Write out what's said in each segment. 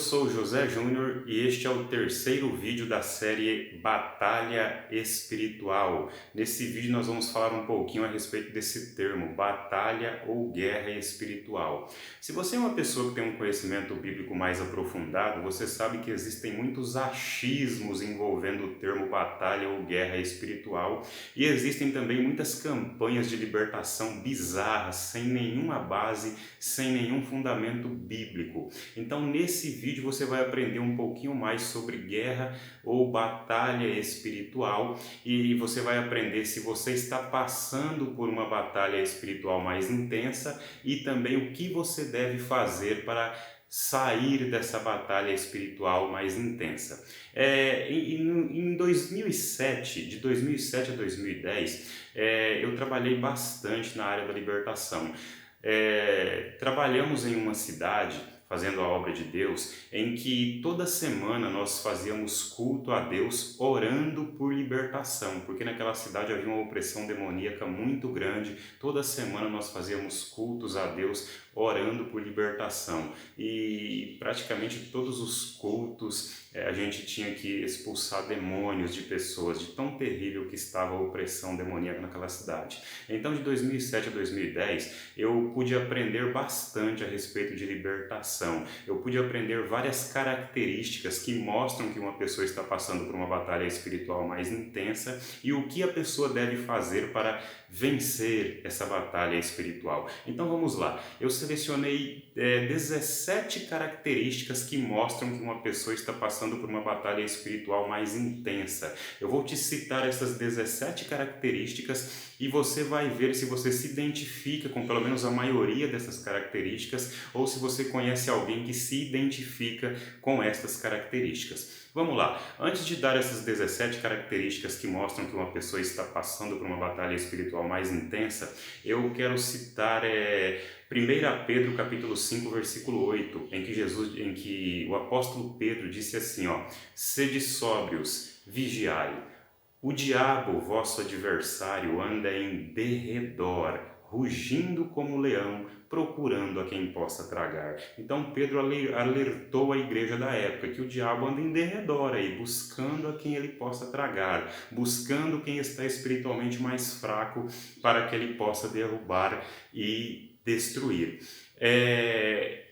sou o José Júnior e este é o terceiro vídeo da série Batalha Espiritual. Nesse vídeo nós vamos falar um pouquinho a respeito desse termo, batalha ou guerra espiritual. Se você é uma pessoa que tem um conhecimento bíblico mais aprofundado, você sabe que existem muitos achismos envolvendo o termo batalha ou guerra espiritual e existem também muitas campanhas de libertação bizarras, sem nenhuma base, sem nenhum fundamento bíblico. Então, nesse vídeo você vai aprender um pouquinho mais sobre guerra ou batalha espiritual e você vai aprender se você está passando por uma batalha espiritual mais intensa e também o que você deve fazer para sair dessa batalha espiritual mais intensa. Em 2007, de 2007 a 2010, eu trabalhei bastante na área da libertação. Trabalhamos em uma cidade fazendo a obra de Deus, em que toda semana nós fazíamos culto a Deus orando por libertação, porque naquela cidade havia uma opressão demoníaca muito grande. Toda semana nós fazíamos cultos a Deus orando por libertação e praticamente todos os cultos a gente tinha que expulsar demônios de pessoas, de tão terrível que estava a opressão demoníaca naquela cidade. Então, de 2007 a 2010, eu pude aprender bastante a respeito de libertação. Eu pude aprender várias características que mostram que uma pessoa está passando por uma batalha espiritual mais intensa e o que a pessoa deve fazer para vencer essa batalha espiritual. Então, vamos lá. Eu selecionei 17 características que mostram que uma pessoa está passando por uma batalha espiritual mais intensa. Eu vou te citar essas 17 características e você vai ver se você se identifica com pelo menos a maioria dessas características ou se você conhece alguém que se identifica com estas características. Vamos lá, antes de dar essas 17 características que mostram que uma pessoa está passando por uma batalha espiritual mais intensa, eu quero citar 1 Pedro capítulo 5, versículo 8, em que o apóstolo Pedro disse assim, sede sóbrios, vigiai. O diabo, vosso adversário, anda em derredor, rugindo como leão, procurando a quem possa tragar. Então Pedro alertou a igreja da época que o diabo anda em derredor aí, buscando a quem ele possa tragar, buscando quem está espiritualmente mais fraco para que ele possa derrubar e destruir.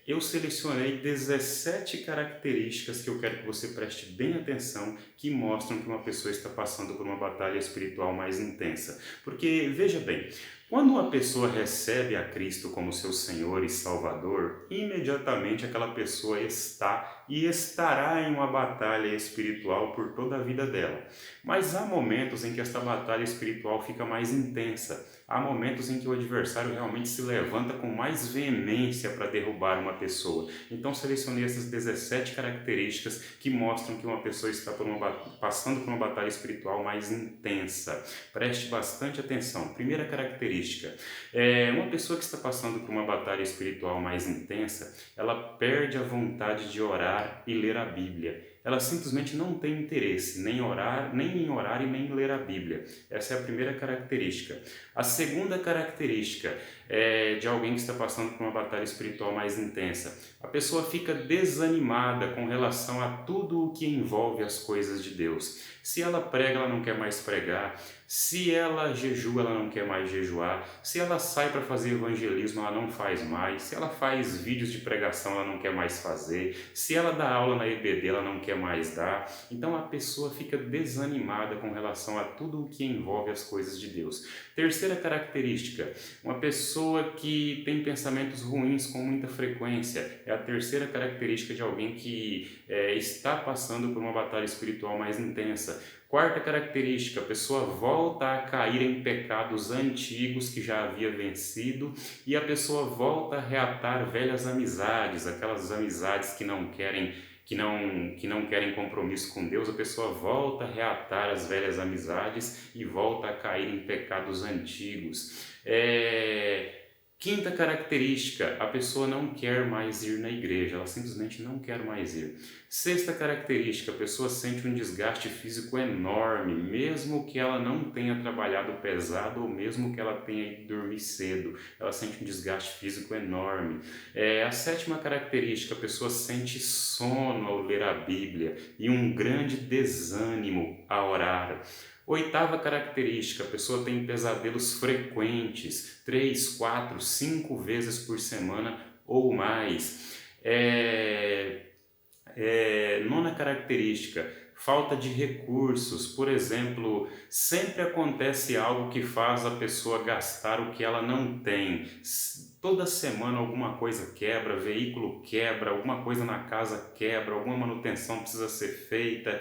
Eu selecionei 17 características que eu quero que você preste bem atenção, que mostram que uma pessoa está passando por uma batalha espiritual mais intensa. Porque, veja bem, quando uma pessoa recebe a Cristo como seu Senhor e Salvador, imediatamente aquela pessoa está e estará em uma batalha espiritual por toda a vida dela. Mas há momentos em que esta batalha espiritual fica mais intensa. Há momentos em que o adversário realmente se levanta com mais veemência para derrubar uma pessoa. Então selecionei essas 17 características que mostram que uma pessoa está passando por uma batalha espiritual mais intensa. Preste bastante atenção. Primeira característica, uma pessoa que está passando por uma batalha espiritual mais intensa, ela perde a vontade de orar e ler a Bíblia. Ela simplesmente não tem interesse nem em orar e nem em ler a Bíblia. Essa é a primeira característica. A segunda característica de alguém que está passando por uma batalha espiritual mais intensa. A pessoa fica desanimada com relação a tudo o que envolve as coisas de Deus. Se ela prega, ela não quer mais pregar. Se ela jejua, ela não quer mais jejuar. Se ela sai para fazer evangelismo, ela não faz mais. Se ela faz vídeos de pregação, ela não quer mais fazer. Se ela dá aula na EBD, ela não quer mais dar. Então a pessoa fica desanimada com relação a tudo o que envolve as coisas de Deus. Terceira característica, uma pessoa que tem pensamentos ruins com muita frequência. É a terceira característica de alguém que está passando por uma batalha espiritual mais intensa. Quarta característica, a pessoa volta a cair em pecados antigos que já havia vencido e a pessoa volta a reatar velhas amizades, aquelas amizades que não querem compromisso com Deus. A pessoa volta a reatar as velhas amizades e volta a cair em pecados antigos. Quinta característica, a pessoa não quer mais ir na igreja, ela simplesmente não quer mais ir. Sexta característica, a pessoa sente um desgaste físico enorme, mesmo que ela não tenha trabalhado pesado ou mesmo que ela tenha ido dormir cedo, ela sente um desgaste físico enorme. A sétima característica, a pessoa sente sono ao ler a Bíblia e um grande desânimo a orar. Oitava característica, a pessoa tem pesadelos frequentes, 3, 4, 5 vezes por semana ou mais. Nona característica, falta de recursos. Por exemplo, sempre acontece algo que faz a pessoa gastar o que ela não tem. Toda semana alguma coisa quebra, veículo quebra, alguma coisa na casa quebra, alguma manutenção precisa ser feita.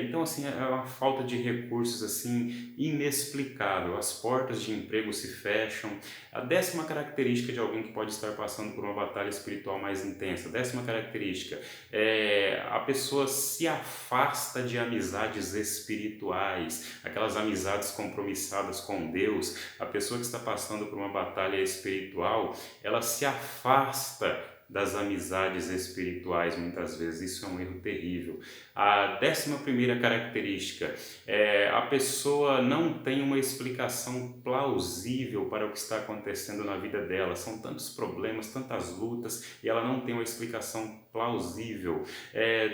Então, assim, é uma falta de recursos assim inexplicável. As portas de emprego se fecham. A décima característica de alguém que pode estar passando por uma batalha espiritual mais intensa. Décima característica, a pessoa se afasta de amizades espirituais, aquelas amizades compromissadas com Deus. A pessoa que está passando por uma batalha espiritual, ela se afasta das amizades espirituais muitas vezes. Isso é um erro terrível. A 11ª característica, a pessoa não tem uma explicação plausível para o que está acontecendo na vida dela. São tantos problemas, tantas lutas e ela não tem uma explicação plausível.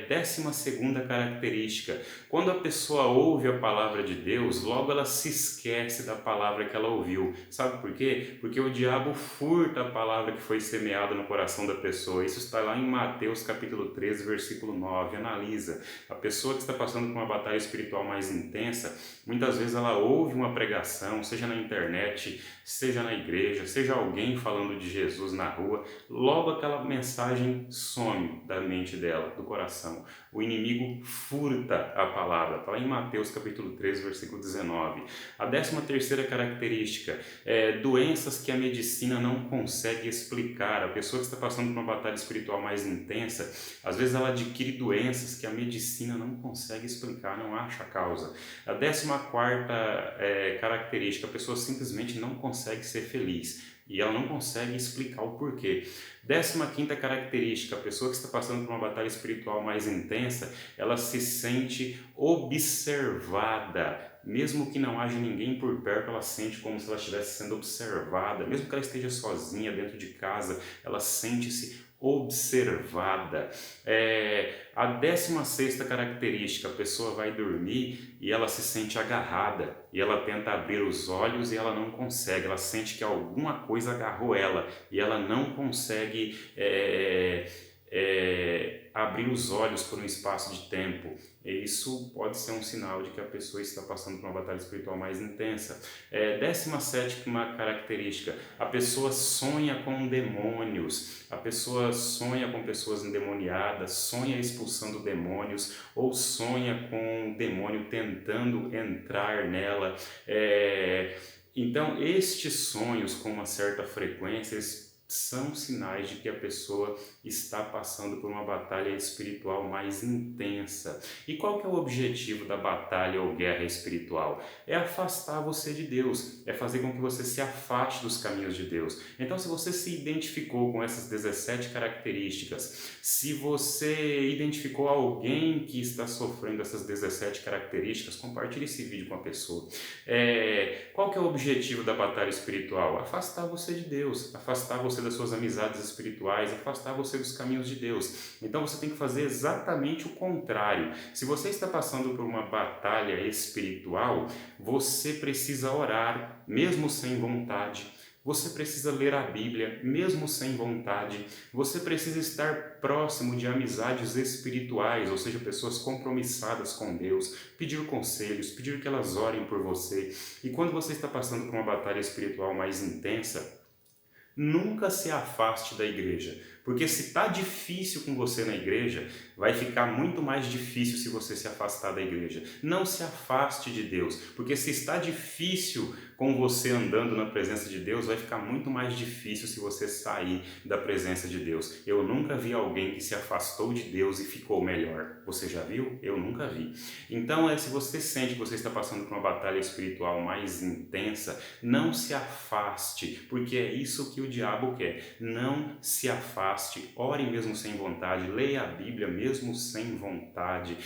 12ª característica, quando a pessoa ouve a palavra de Deus, logo ela se esquece da palavra que ela ouviu. Sabe por quê? Porque o diabo furta a palavra que foi semeada no coração da pessoa. Isso está lá em Mateus capítulo 13, versículo 9. Analisa. A pessoa que está passando por uma batalha espiritual mais intensa, muitas vezes ela ouve uma pregação, seja na internet, seja na igreja, seja alguém falando de Jesus na rua, logo aquela mensagem some da mente dela, do coração. O inimigo furta a palavra. Está lá em Mateus capítulo 13, versículo 19. A 13ª característica, doenças que a medicina não consegue explicar. A pessoa que está passando por uma batalha espiritual mais intensa, às vezes ela adquire doenças que a medicina não consegue explicar, não acha a causa. A 14ª característica, a pessoa simplesmente não consegue ser feliz e ela não consegue explicar o porquê. 15ª característica, a pessoa que está passando por uma batalha espiritual mais intensa, ela se sente observada. Mesmo que não haja ninguém por perto, ela sente como se ela estivesse sendo observada. Mesmo que ela esteja sozinha dentro de casa, ela sente-se observada. A 16ª característica, a pessoa vai dormir e ela se sente agarrada e ela tenta abrir os olhos e ela não consegue, ela sente que alguma coisa agarrou ela e ela não consegue abrir os olhos por um espaço de tempo. E isso pode ser um sinal de que a pessoa está passando por uma batalha espiritual mais intensa. 17ª característica, a pessoa sonha com demônios, a pessoa sonha com pessoas endemoniadas, sonha expulsando demônios ou sonha com um demônio tentando entrar nela. Então, estes sonhos com uma certa frequência, eles são sinais de que a pessoa está passando por uma batalha espiritual mais intensa. E qual que é o objetivo da batalha ou guerra espiritual? É afastar você de Deus, é fazer com que você se afaste dos caminhos de Deus. Então, se você se identificou com essas 17 características, se você identificou alguém que está sofrendo essas 17 características, compartilhe esse vídeo com a pessoa. Qual que é o objetivo da batalha espiritual? Afastar você de Deus, afastar você das suas amizades espirituais, afastar você dos caminhos de Deus. Então você tem que fazer exatamente o contrário. Se você está passando por uma batalha espiritual, você precisa orar, mesmo sem vontade. Você precisa ler a Bíblia, mesmo sem vontade. Você precisa estar próximo de amizades espirituais, ou seja, pessoas compromissadas com Deus, pedir conselhos, pedir que elas orem por você. E quando você está passando por uma batalha espiritual mais intensa, nunca se afaste da igreja, porque se está difícil com você na igreja, vai ficar muito mais difícil se você se afastar da igreja. Não se afaste de Deus, porque se está difícil com você andando na presença de Deus, vai ficar muito mais difícil se você sair da presença de Deus. Eu nunca vi alguém que se afastou de Deus e ficou melhor. Você já viu? Eu nunca vi. Então, se você sente que você está passando por uma batalha espiritual mais intensa, não se afaste, porque é isso que o diabo quer. Não se afaste, ore mesmo sem vontade, leia a Bíblia mesmo sem vontade,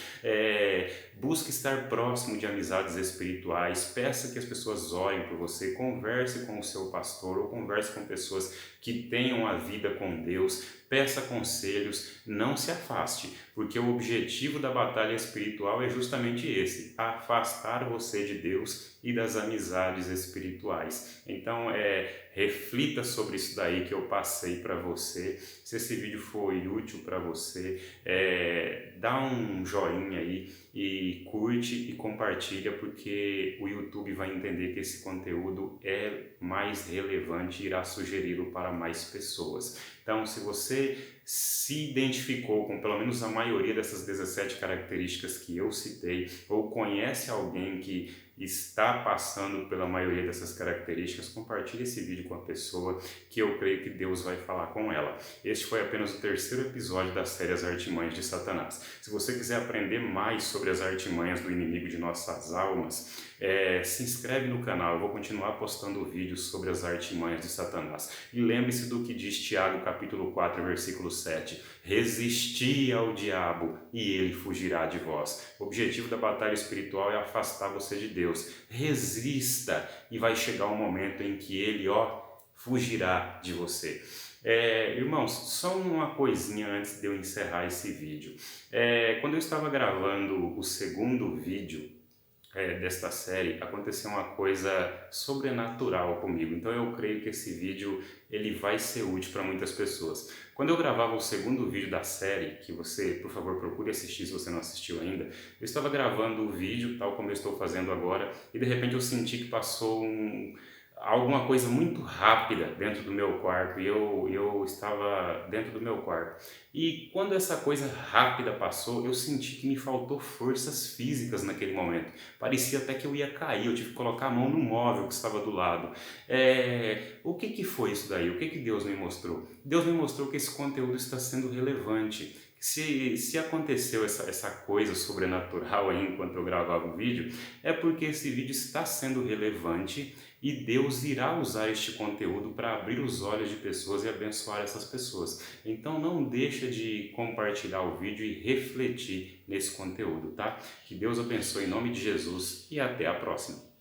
busque estar próximo de amizades espirituais, peça que as pessoas orem por você, converse com o seu pastor ou converse com pessoas que tenham a vida com Deus, peça conselhos, não se afaste, porque o objetivo da batalha espiritual é justamente esse, afastar você de Deus e das amizades espirituais. Então, reflita sobre isso daí que eu passei para você. Se esse vídeo foi útil para você, dá um joinha aí e curte e compartilha, porque o YouTube vai entender que esse conteúdo é mais relevante e irá sugeri-lo para mais pessoas. Então, se você se identificou com pelo menos a maioria dessas 17 características que eu citei, ou conhece alguém que está passando pela maioria dessas características, compartilhe esse vídeo com a pessoa, que eu creio que Deus vai falar com ela. Este foi apenas o terceiro episódio da série As Artimanhas de Satanás. Se você quiser aprender mais sobre as artimanhas do inimigo de nossas almas, se inscreve no canal, eu vou continuar postando vídeos sobre as artimanhas de Satanás. E lembre-se do que diz Tiago capítulo 4, versículo 7. Resisti ao diabo e ele fugirá de vós. O objetivo da batalha espiritual é afastar você de Deus. Resista e vai chegar um momento em que ele, fugirá de você. Irmãos, só uma coisinha antes de eu encerrar esse vídeo. Quando eu estava gravando o segundo vídeo desta série, aconteceu uma coisa sobrenatural comigo. Então eu creio que esse vídeo ele vai ser útil para muitas pessoas. Quando eu gravava o segundo vídeo da série, que você, por favor, procure assistir se você não assistiu ainda, eu estava gravando o vídeo, tal como eu estou fazendo agora, e de repente eu senti que passou alguma coisa muito rápida dentro do meu quarto, e eu estava dentro do meu quarto. E quando essa coisa rápida passou, eu senti que me faltou forças físicas naquele momento. Parecia até que eu ia cair, eu tive que colocar a mão no móvel que estava do lado. O que foi isso daí? O que Deus me mostrou? Deus me mostrou que esse conteúdo está sendo relevante. Se aconteceu essa coisa sobrenatural aí enquanto eu gravava o vídeo, é porque esse vídeo está sendo relevante e Deus irá usar este conteúdo para abrir os olhos de pessoas e abençoar essas pessoas. Então não deixa de compartilhar o vídeo e refletir nesse conteúdo, tá? Que Deus abençoe em nome de Jesus e até a próxima.